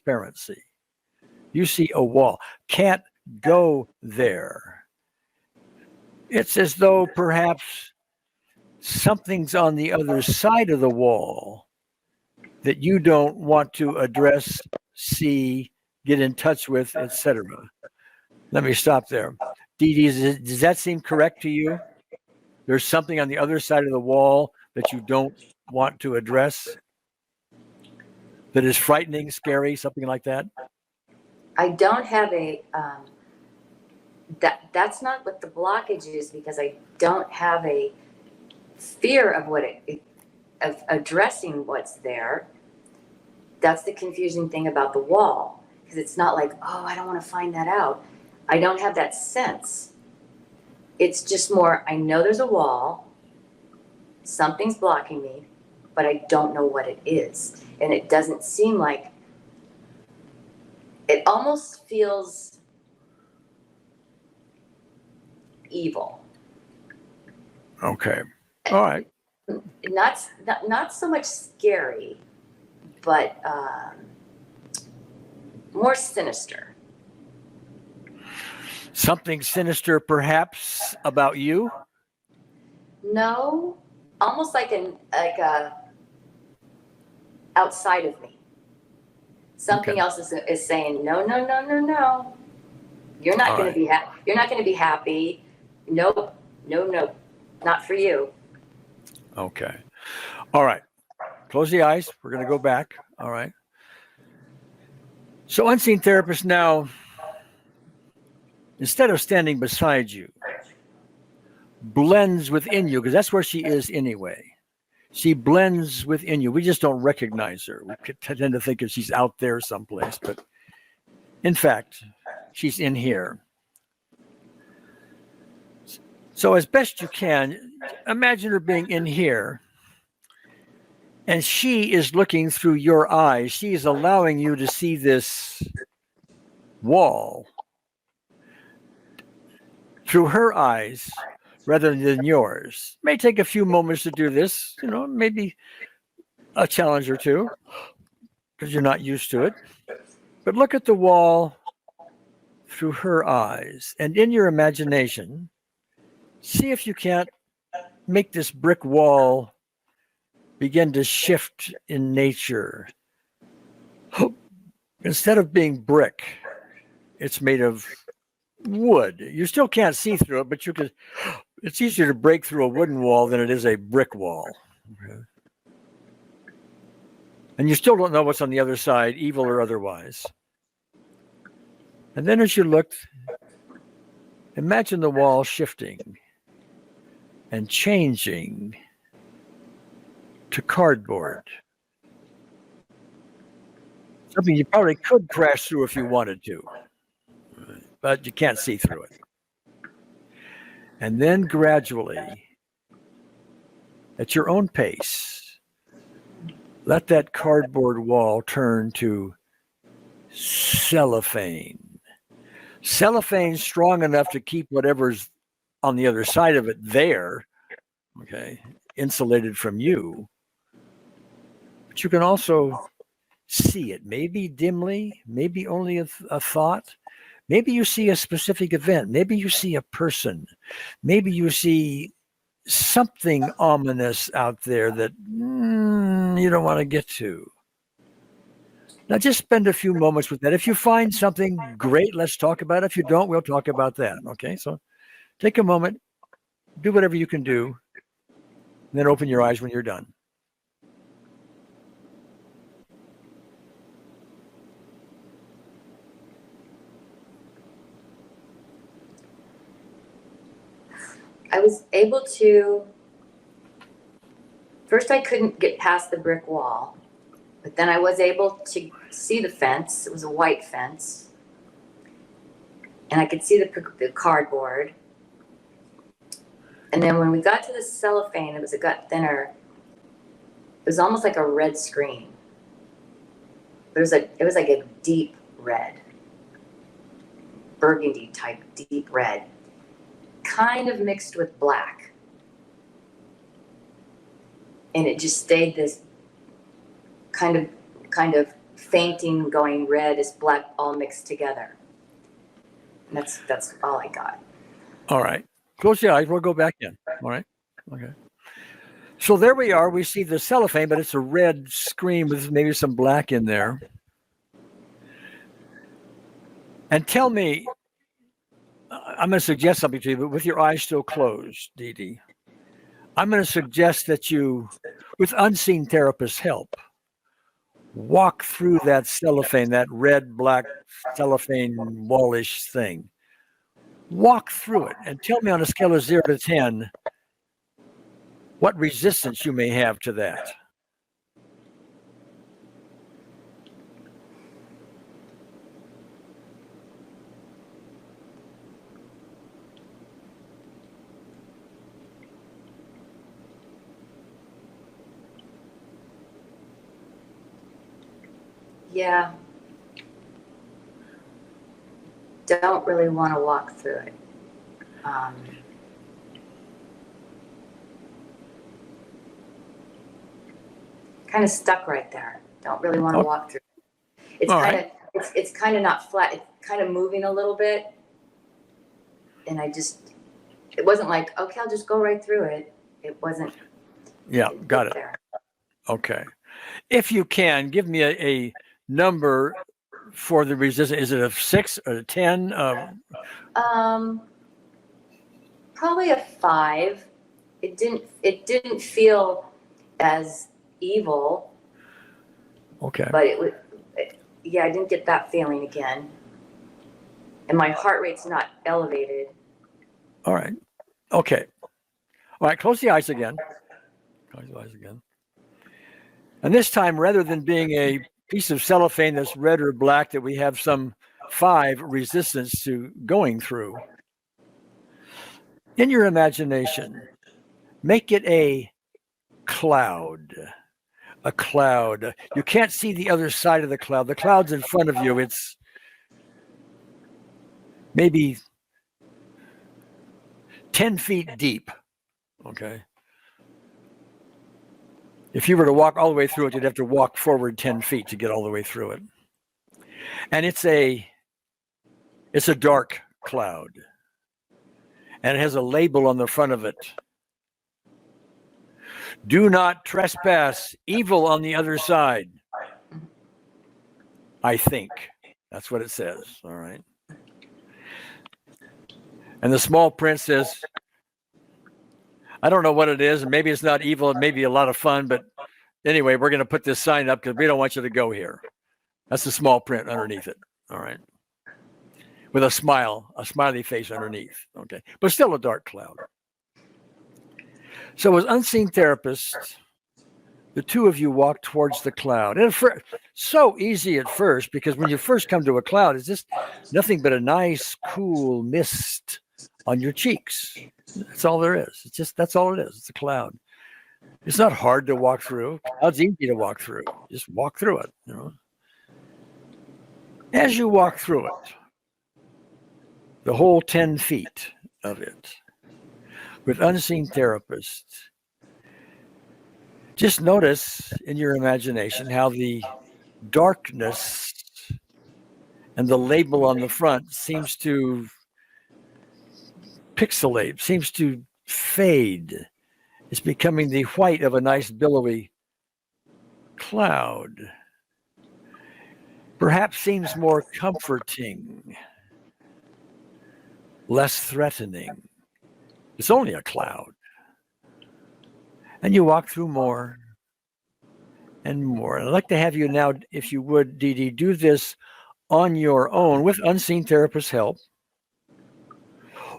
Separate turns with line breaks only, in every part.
transparency. You see a wall. Can't go there. It's as though perhaps something's on the other side of the wall that you don't want to address, see, get in touch with, etc. Let me stop there. Dee Dee, does that seem correct to you? There's something on the other side of the wall that you don't want to address, that is frightening, scary, something like that?
I don't have that's not what the blockage is, because I don't have a fear of of addressing what's there. That's the confusing thing about the wall, because it's not like, oh, I don't want to find that out. I don't have that sense. It's just more, I know there's a wall, something's blocking me, but I don't know what it is. And it doesn't seem like, it almost feels evil.
Okay. All right.
Not so much scary, but more sinister.
Something sinister, perhaps, about you?
No, almost like a outside of me. Something else is saying, no. You're not going to be happy. You're not going to be happy. Nope. No, not for you.
Okay. All right. Close the eyes. We're going to go back. All right. So unseen therapist now, instead of standing beside you, blends within you, because that's where she is anyway. She blends within you. We just don't recognize her. We tend to think that she's out there someplace, but in fact, she's in here. So as best you can, imagine her being in here, and she is looking through your eyes. She is allowing you to see this wall through her eyes rather than yours. It may take a few moments to do this, maybe a challenge or two, because you're not used to it. But look at the wall through her eyes, and in your imagination, see if you can't make this brick wall begin to shift in nature. Instead of being brick, it's made of wood. You still can't see through it, but it's easier to break through a wooden wall than it is a brick wall. Okay. And you still don't know what's on the other side, evil or otherwise. And then as you look, imagine the wall shifting and changing to cardboard. Something you probably could crash through if you wanted to, but you can't see through it. And then gradually, at your own pace, let that cardboard wall turn to cellophane. Cellophane strong enough to keep whatever's on the other side of it there, okay, insulated from you. But you can also see it, maybe dimly, maybe only a thought. Maybe you see a specific event. Maybe you see a person. Maybe you see something ominous out there that you don't want to get to. Now just spend a few moments with that. If you find something great, let's talk about it. If you don't, we'll talk about that. Okay, so take a moment, do whatever you can do, and then open your eyes when you're done.
I was able to, first I couldn't get past the brick wall, but then I was able to see the fence. It was a white fence. And I could see the cardboard. And then when we got to the cellophane, it got thinner. It was almost like a red screen. It was like a deep red, burgundy type deep red, kind of mixed with black. And it just stayed this kind of fainting, going red, is black, all mixed together. And that's all I got.
All right. Close your eyes. We'll go back in. All right. Okay. So there we are. We see the cellophane, but it's a red screen with maybe some black in there. And tell me, I'm going to suggest something to you, but with your eyes still closed, Dee Dee. I'm going to suggest that you, with unseen therapist's help, walk through that cellophane, that red, black cellophane wallish thing. Walk through it and tell me on a scale of 0 to 10 what resistance you may have to that.
Yeah. Don't really want to walk through it. Kind of stuck right there. Don't really want to walk through it. It's kind of not flat. It's kind of moving a little bit. And it wasn't like, okay, I'll just go right through it. It wasn't.
Yeah, got it.
There.
Okay. If you can, give me a number for the resistance. Is it a 6 or a 10?
Probably a 5. It didn't feel as evil.
Okay.
But I didn't get that feeling again. And my heart rate's not elevated.
All right. Okay. All right. Close the eyes again. Close the eyes again. And this time, rather than being a piece of cellophane that's red or black that we have some 5 resistance to going through, in your imagination, make it a cloud. A cloud. You can't see the other side of the cloud. The cloud's in front of you. It's maybe 10 feet deep. Okay. If you were to walk all the way through it, you'd have to walk forward 10 feet to get all the way through it. And it's a dark cloud. And it has a label on the front of it. Do not trespass, evil on the other side. I think. That's what it says. All right. And the small print says, I don't know what it is, and maybe it's not evil, it may be a lot of fun, but anyway, we're going to put this sign up because we don't want you to go here. That's the small print underneath it. All right. With a smiley face underneath. Okay. But still a dark cloud. So as unseen therapists, the two of you walk towards the cloud. And so easy at first, because when you first come to a cloud, it's just nothing but a nice, cool mist on your cheeks. That's all there is. That's all it is. It's a cloud. It's not hard to walk through. Cloud's easy to walk through. Just walk through it, you know. As you walk through it, the whole 10 feet of it, with unseen therapists, just notice in your imagination how the darkness and the label on the front seems to pixelate, seems to fade. It's becoming the white of a nice billowy cloud. Perhaps seems more comforting, less threatening. It's only a cloud. And you walk through more and more. And I'd like to have you now, if you would, Dee Dee, do this on your own with unseen therapist's help.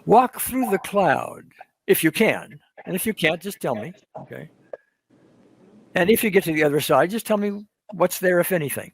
Walk through the cloud if you can. And if you can't, just tell me. Okay. And if you get to the other side, just tell me what's there, if anything.